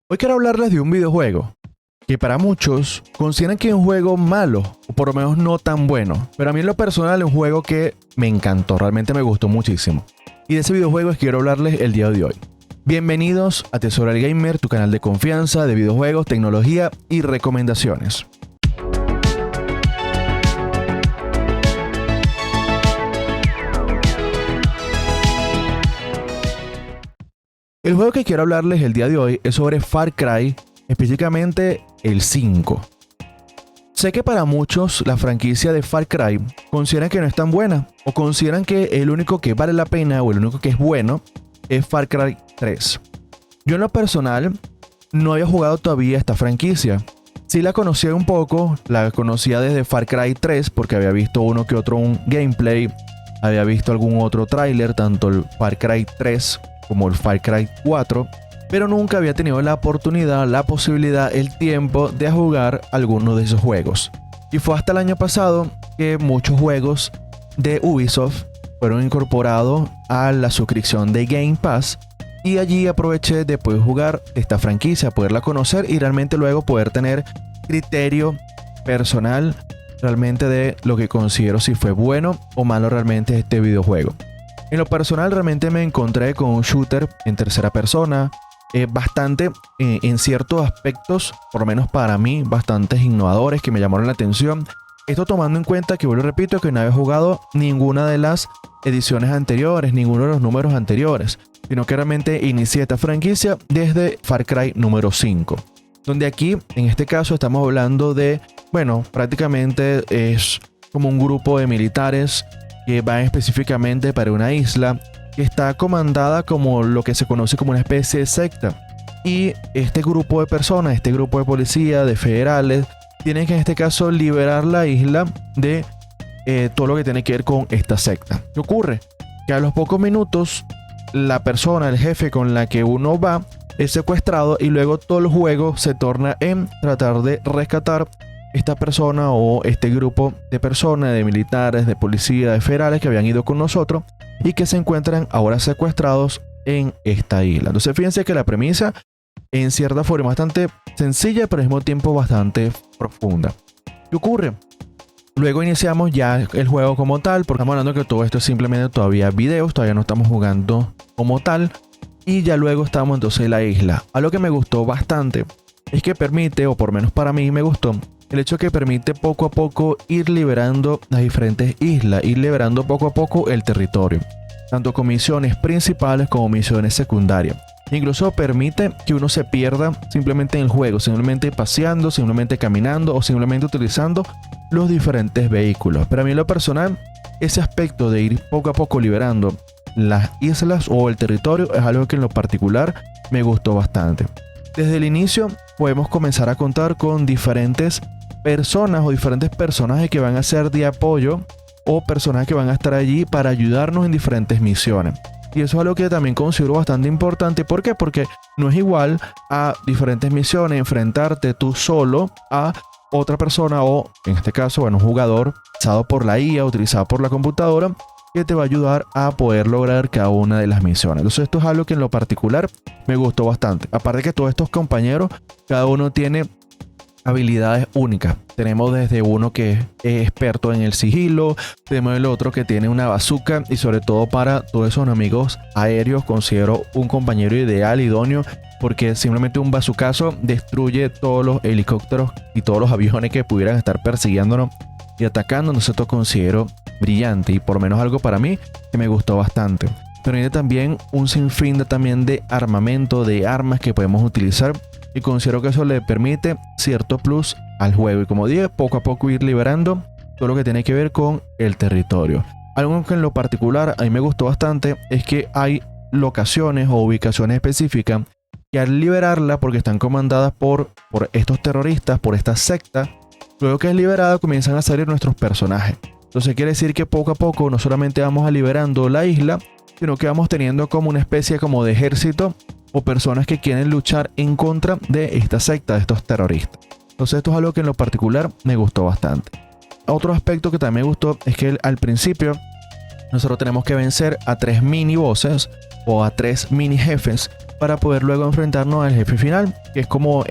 Hoy quiero hablarles de un videojuego que para muchos consideran que es un juego malo, o por lo menos no tan bueno. Pero a mí en lo personal es un juego que me encantó, realmente me gustó muchísimo. Y de ese videojuego es que quiero hablarles el día de hoy. Bienvenidos a Tesoro del Gamer, tu canal de confianza de videojuegos, tecnología y recomendaciones. El juego que quiero hablarles el día de hoy es sobre Far Cry, específicamente el 5. Sé que para muchos la franquicia de Far Cry consideran que no es tan buena, o consideran que el único que vale la pena o el único que es bueno es Far Cry 3. Yo en lo personal no había jugado todavía esta franquicia. Sí la conocía un poco, la conocía desde Far Cry 3 porque había visto uno que otro un gameplay, había visto algún otro tráiler, tanto el Far Cry 3 como el Far Cry 4, pero nunca había tenido la oportunidad, la posibilidad, el tiempo de jugar alguno de esos juegos. Y fue hasta el año pasado que muchos juegos de Ubisoft fueron incorporados a la suscripción de Game Pass, y allí aproveché de poder jugar esta franquicia, poderla conocer y realmente luego poder tener criterio personal realmente de lo que considero si fue bueno o malo realmente este videojuego. En lo personal realmente me encontré con un shooter en tercera persona bastante en ciertos aspectos, por lo menos para mí, bastantes innovadores que me llamaron la atención. Esto tomando en cuenta que, vuelvo y repito, que no había jugado ninguna de las ediciones anteriores, ninguno de los números anteriores, sino que realmente inicié esta franquicia desde Far Cry número 5. Donde aquí, en este caso, estamos hablando de, bueno, prácticamente es como un grupo de militares que van específicamente para una isla que está comandada como lo que se conoce como una especie de secta. Y este grupo de personas, este grupo de policía, de federales, tienen que en este caso liberar la isla de todo lo que tiene que ver con esta secta. ¿Qué ocurre? Que a los pocos minutos la persona, el jefe con la que uno va, es secuestrado y luego todo el juego se torna en tratar de rescatar esta persona o este grupo de personas, de militares, de policía, de federales que habían ido con nosotros y que se encuentran ahora secuestrados en esta isla. Entonces fíjense que la premisa en cierta forma es bastante sencilla, pero al mismo tiempo bastante profunda. ¿Qué ocurre? Luego iniciamos ya el juego como tal, porque estamos hablando que todo esto es simplemente todavía videos, todavía no estamos jugando como tal. Y ya luego estamos entonces en la isla. Algo que me gustó bastante es que permite, o por lo menos para mí me gustó, el hecho que permite poco a poco ir liberando las diferentes islas, ir liberando poco a poco el territorio, tanto con misiones principales como misiones secundarias. Incluso permite que uno se pierda simplemente en el juego, simplemente paseando, simplemente caminando o simplemente utilizando los diferentes vehículos. Pero a mí en lo personal, ese aspecto de ir poco a poco liberando las islas o el territorio es algo que en lo particular me gustó bastante. Desde el inicio podemos comenzar a contar con diferentes personas o diferentes personajes que van a ser de apoyo o personajes que van a estar allí para ayudarnos en diferentes misiones. Y eso es algo que también considero bastante importante. ¿Por qué? Porque no es igual a diferentes misiones enfrentarte tú solo a otra persona o, en este caso, bueno, un jugador utilizado por la IA, utilizado por la computadora, que te va a ayudar a poder lograr cada una de las misiones. Entonces esto es algo que en lo particular me gustó bastante. Aparte que todos estos compañeros, cada uno tiene habilidades únicas. Tenemos desde uno que es experto en el sigilo, tenemos el otro que tiene una bazooka, y sobre todo para todos esos enemigos aéreos considero un compañero ideal, idóneo, porque simplemente un bazookazo destruye todos los helicópteros y todos los aviones que pudieran estar persiguiéndonos y atacándonos. Esto considero brillante y por lo menos algo para mí que me gustó bastante. Pero hay también un sinfín de armamento, de armas que podemos utilizar, y considero que eso le permite cierto plus al juego. Y como dije, poco a poco ir liberando todo lo que tiene que ver con el territorio. Algo que en lo particular a mí me gustó bastante es que hay locaciones o ubicaciones específicas que al liberarla, porque están comandadas por estos terroristas, por esta secta, luego que es liberada comienzan a salir nuestros personajes. Entonces quiere decir que poco a poco no solamente vamos a liberando la isla, sino que vamos teniendo como una especie como de ejército o personas que quieren luchar en contra de esta secta, de estos terroristas. Entonces esto es algo que en lo particular me gustó bastante. Otro aspecto que también me gustó es que al principio nosotros tenemos que vencer a 3 mini bosses o a 3 mini jefes para poder luego enfrentarnos al jefe final, que es como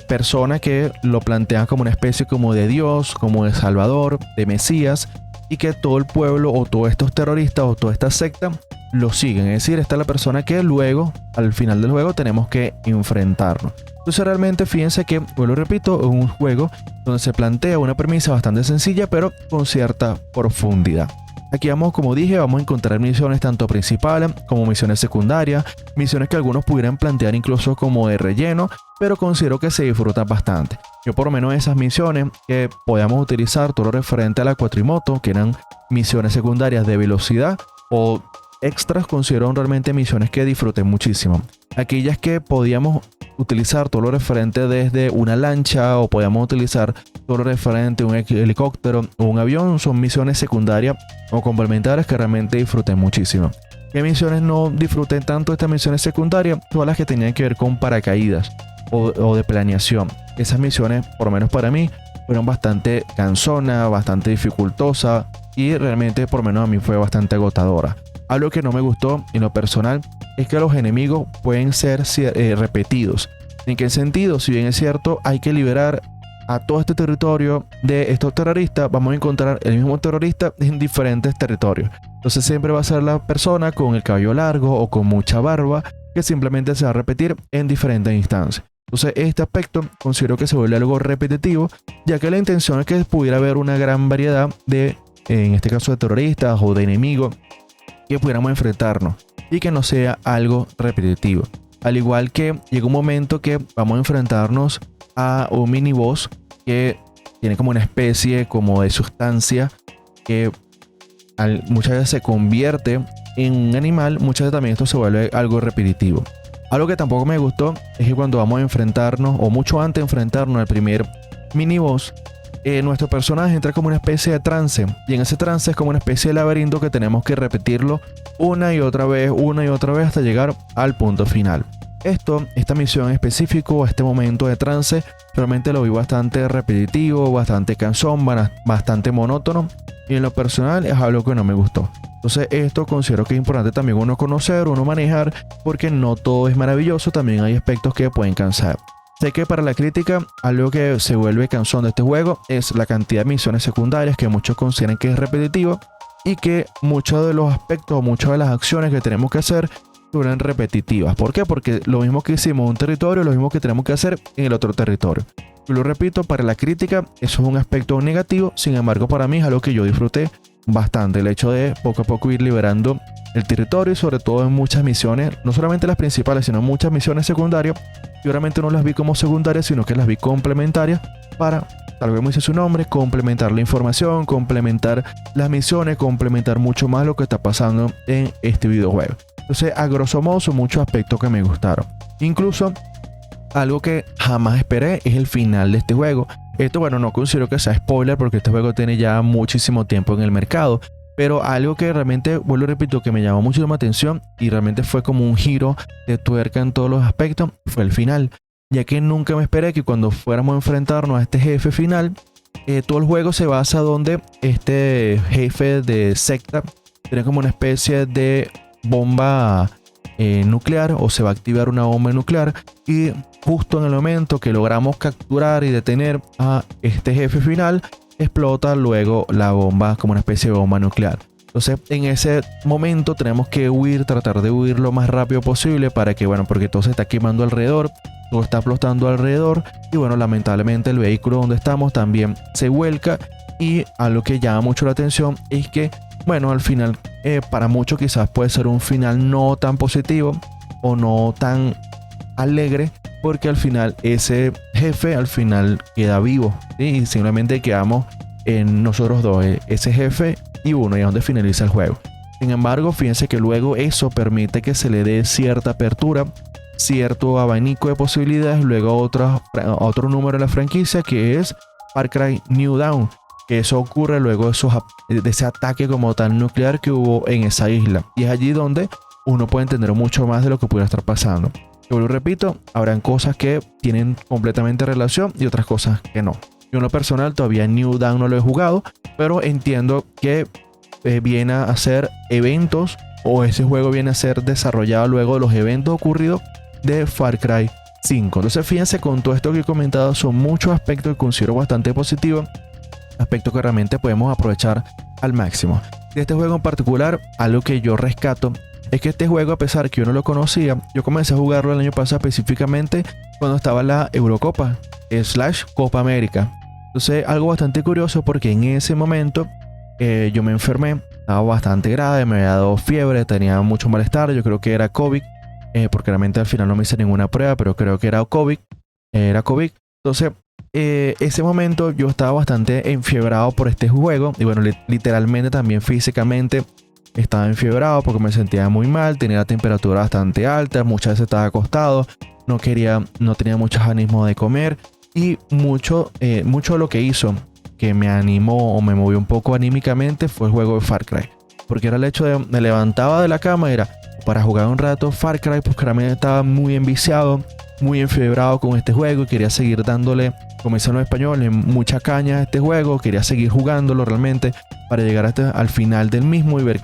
persona que lo plantea como una especie como de Dios, como de Salvador, de Mesías, y que todo el pueblo o todos estos terroristas o toda esta secta lo siguen. Es decir, esta es la persona que luego, al final del juego, tenemos que enfrentarnos. Entonces realmente fíjense que, vuelvo y repito, es un juego donde se plantea una premisa bastante sencilla, pero con cierta profundidad. Aquí vamos, como dije, vamos a encontrar misiones tanto principales como misiones secundarias, misiones que algunos pudieran plantear incluso como de relleno, pero considero que se disfrutan bastante. Yo por lo menos esas misiones que podíamos utilizar todo lo referente a la cuatrimoto, que eran misiones secundarias de velocidad o extras, considero realmente misiones que disfruté muchísimo. Aquellas que podíamos utilizar todo lo referente desde una lancha o podíamos utilizar todo lo referente a un helicóptero o un avión, son misiones secundarias o complementarias que realmente disfruté muchísimo. ¿Qué misiones no disfruté tanto de estas misiones secundarias? Todas las que tenían que ver con paracaídas o de planeación. Esas misiones, por lo menos para mí, fueron bastante cansonas, bastante dificultosas y realmente por lo menos a mí fue bastante agotadora. Algo que no me gustó en lo personal es que los enemigos pueden ser repetidos. ¿En qué sentido? Si bien es cierto, hay que liberar a todo este territorio de estos terroristas, vamos a encontrar el mismo terrorista en diferentes territorios. Entonces siempre va a ser la persona con el cabello largo o con mucha barba que simplemente se va a repetir en diferentes instancias. Entonces este aspecto considero que se vuelve algo repetitivo, ya que la intención es que pudiera haber una gran variedad de, en este caso, de terroristas o de enemigos que pudiéramos enfrentarnos y que no sea algo repetitivo. Al igual que llega un momento que vamos a enfrentarnos a un mini boss que tiene como una especie como de sustancia que muchas veces se convierte en un animal, muchas veces también esto se vuelve algo repetitivo. Algo que tampoco me gustó es que cuando vamos a enfrentarnos, o mucho antes de enfrentarnos al primer mini boss, nuestro personaje entra como una especie de trance, y en ese trance es como una especie de laberinto que tenemos que repetirlo una y otra vez hasta llegar al punto final. Esta misión en específico, este momento de trance, realmente lo vi bastante repetitivo, bastante cansón, bastante monótono, y en lo personal es algo que no me gustó. Entonces esto considero que es importante también uno conocer, uno manejar, porque no todo es maravilloso, también hay aspectos que pueden cansar. Sé que para la crítica, algo que se vuelve cansón de este juego es la cantidad de misiones secundarias que muchos consideran que es repetitivo y que muchos de los aspectos o muchas de las acciones que tenemos que hacer son repetitivas. ¿Por qué? Porque lo mismo que hicimos en un territorio es lo mismo que tenemos que hacer en el otro territorio. Yo lo repito, para la crítica eso es un aspecto negativo, sin embargo para mí es algo que yo disfruté bastante, el hecho de poco a poco ir liberando el territorio y sobre todo en muchas misiones, no solamente las principales, sino muchas misiones secundarias. Yo realmente no las vi como secundarias, sino que las vi complementarias para, tal vez como dice su nombre, complementar la información, complementar las misiones, complementar mucho más lo que está pasando en este videojuego. Entonces, a grosso modo, son muchos aspectos que me gustaron. Incluso, algo que jamás esperé es el final de este juego. Esto, bueno, no considero que sea spoiler porque este juego tiene ya muchísimo tiempo en el mercado. Pero algo que realmente, vuelvo y repito, que me llamó mucho la atención y realmente fue como un giro de tuerca en todos los aspectos, fue el final. Ya que nunca me esperé que cuando fuéramos a enfrentarnos a este jefe final, todo el juego se basa donde este jefe de secta tiene como una especie de bomba nuclear, o se va a activar una bomba nuclear, y justo en el momento que logramos capturar y detener a este jefe final, explota luego la bomba como una especie de bomba nuclear. Entonces en ese momento tenemos que huir, tratar de huir lo más rápido posible para que, bueno, porque todo se está quemando alrededor, todo está explotando alrededor y bueno, lamentablemente el vehículo donde estamos también se vuelca. Y algo que llama mucho la atención es que, bueno, al final para muchos quizás puede ser un final no tan positivo o no tan alegre, porque al final ese jefe al final queda vivo, ¿sí? Y simplemente quedamos en nosotros dos, ese jefe y uno, y es donde finaliza el juego. Sin embargo, fíjense que luego eso permite que se le dé cierta apertura, cierto abanico de posibilidades, luego otro número de la franquicia, que es Far Cry New Dawn, que eso ocurre luego de ese ataque como tal nuclear que hubo en esa isla, y es allí donde uno puede entender mucho más de lo que pudiera estar pasando. Yo lo repito, habrán cosas que tienen completamente relación y otras cosas que no. Yo en lo personal todavía New Dawn no lo he jugado, pero entiendo que viene a hacer eventos o ese juego viene a ser desarrollado luego de los eventos ocurridos de Far Cry 5. Entonces fíjense, con todo esto que he comentado son muchos aspectos que considero bastante positivos, aspectos que realmente podemos aprovechar al máximo. De este juego en particular, algo que yo rescato es que este juego, a pesar que yo no lo conocía, yo comencé a jugarlo el año pasado, específicamente cuando estaba en la Eurocopa / Copa América. Entonces algo bastante curioso, porque en ese momento yo me enfermé, estaba bastante grave, me había dado fiebre, tenía mucho malestar, yo creo que era COVID, porque realmente al final no me hice ninguna prueba, pero creo que era COVID. Entonces ese momento yo estaba bastante enfiebrado por este juego, y bueno, literalmente también físicamente estaba enfiebrado porque me sentía muy mal, tenía la temperatura bastante alta, muchas veces estaba acostado, no tenía muchos ánimos de comer, y mucho de lo que hizo que me animó o me movió un poco anímicamente fue el juego de Far Cry, porque era el hecho de me levantaba de la cama, era para jugar un rato Far Cry, porque realmente estaba muy enviciado, muy enfiebrado con este juego y quería seguir dándole, como dicen los españoles, mucha caña a este juego, quería seguir jugándolo realmente para llegar hasta al final del mismo y ver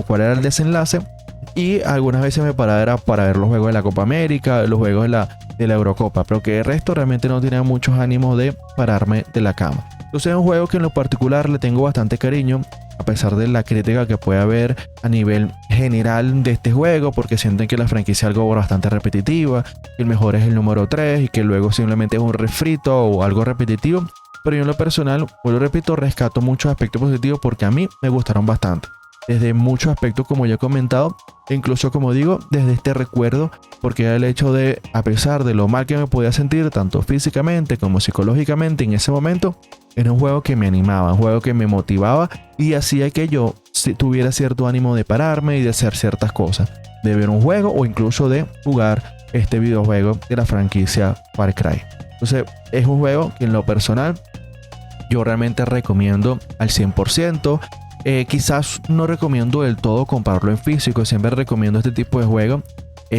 cuál era el desenlace. Y algunas veces me paraba para ver los juegos de la Copa América, los juegos de la Eurocopa, pero que el resto realmente no tenía muchos ánimos de pararme de la cama. Entonces es un juego que en lo particular le tengo bastante cariño, a pesar de la crítica que puede haber a nivel general de este juego, porque sienten que la franquicia es algo bastante repetitiva, que el mejor es el número 3 y que luego simplemente es un refrito o algo repetitivo. Pero yo en lo personal, lo repito, rescato muchos aspectos positivos porque a mí me gustaron bastante. Desde muchos aspectos, como ya he comentado, e incluso, como digo, desde este recuerdo, porque era el hecho de, a pesar de lo mal que me podía sentir, tanto físicamente como psicológicamente en ese momento, era un juego que me animaba, un juego que me motivaba y hacía que yo tuviera cierto ánimo de pararme y de hacer ciertas cosas, de ver un juego o incluso de jugar este videojuego de la franquicia Far Cry. Entonces es un juego que en lo personal yo realmente recomiendo al 100%. Quizás no recomiendo del todo comprarlo en físico, siempre recomiendo este tipo de juegos.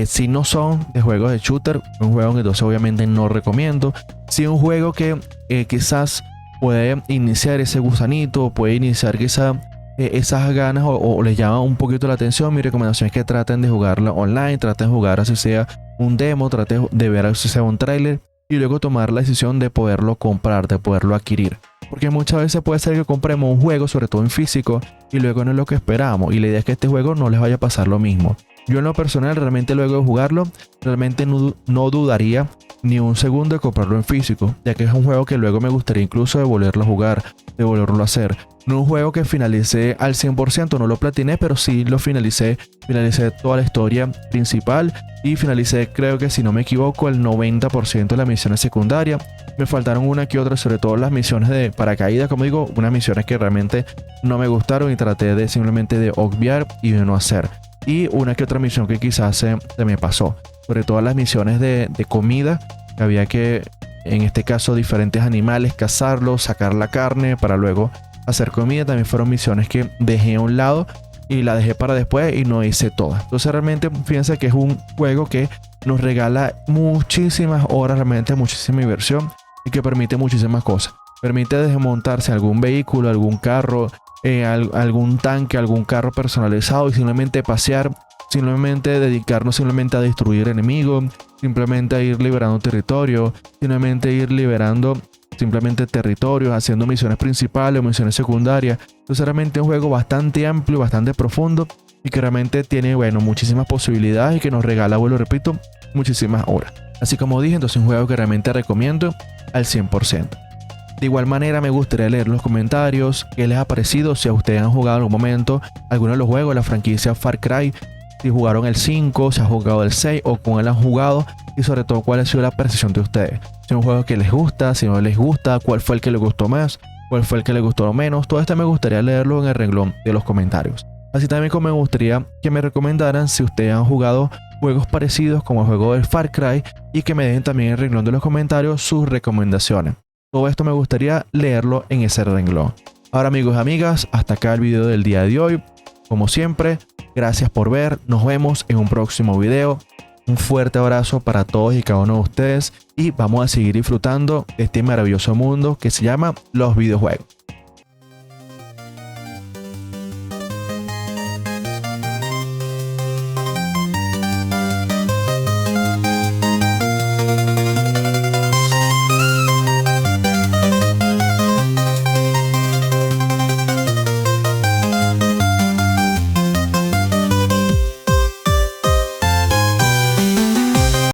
Si no son de juegos de shooter, un juego que entonces obviamente no recomiendo. Si es un juego que quizás puede iniciar ese gusanito, puede iniciar quizás esas ganas o les llama un poquito la atención, mi recomendación es que traten de jugarla online, traten de jugar así sea un demo, traten de ver así sea un tráiler y luego tomar la decisión de poderlo comprar, de poderlo adquirir. Porque muchas veces puede ser que compremos un juego, sobre todo en físico, y luego no es lo que esperamos. Y la idea es que este juego no les vaya a pasar lo mismo. Yo en lo personal, realmente luego de jugarlo, realmente no dudaría ni un segundo de comprarlo en físico, ya que es un juego que luego me gustaría incluso de volverlo a jugar, de volverlo a hacer. No un juego que finalicé al 100%, no lo platiné, pero sí lo finalicé toda la historia principal y finalicé, creo que si no me equivoco, el 90% de las misiones secundarias. Me faltaron una que otra, sobre todo las misiones de paracaídas, como digo, unas misiones que realmente no me gustaron y traté de simplemente de obviar y de no hacer. Y una que otra misión que quizás se me pasó, sobre todo las misiones de comida, que había que, en este caso, diferentes animales, cazarlos, sacar la carne para luego hacer comida. También fueron misiones que dejé a un lado y la dejé para después y no hice todas. Entonces realmente fíjense que es un juego que nos regala muchísimas horas, realmente muchísima diversión y que permite muchísimas cosas. Permite desmontarse algún vehículo, algún carro, algún tanque, algún carro personalizado y simplemente pasear, simplemente dedicarnos simplemente a destruir enemigos, simplemente a ir liberando territorio, simplemente ir liberando territorios, haciendo misiones principales o misiones secundarias. Entonces realmente es un juego bastante amplio, bastante profundo y que realmente tiene, bueno, muchísimas posibilidades y que nos regala, vuelvo repito, muchísimas horas. Así como dije, entonces es un juego que realmente recomiendo al 100%. De igual manera me gustaría leer los comentarios, qué les ha parecido, si a ustedes han jugado en algún momento alguno de los juegos de la franquicia Far Cry, si jugaron el 5, si han jugado el 6 o con él han jugado y sobre todo cuál ha sido la percepción de ustedes. Si es un juego que les gusta, si no les gusta, cuál fue el que les gustó más, cuál fue el que les gustó menos. Todo esto me gustaría leerlo en el renglón de los comentarios. Así también como me gustaría que me recomendaran si ustedes han jugado juegos parecidos como el juego del Far Cry y que me dejen también en el renglón de los comentarios sus recomendaciones. Todo esto me gustaría leerlo en ese renglón. Ahora amigos y amigas, hasta acá el video del día de hoy. Como siempre, gracias por ver, nos vemos en un próximo video. Un fuerte abrazo para todos y cada uno de ustedes y vamos a seguir disfrutando de este maravilloso mundo que se llama los videojuegos.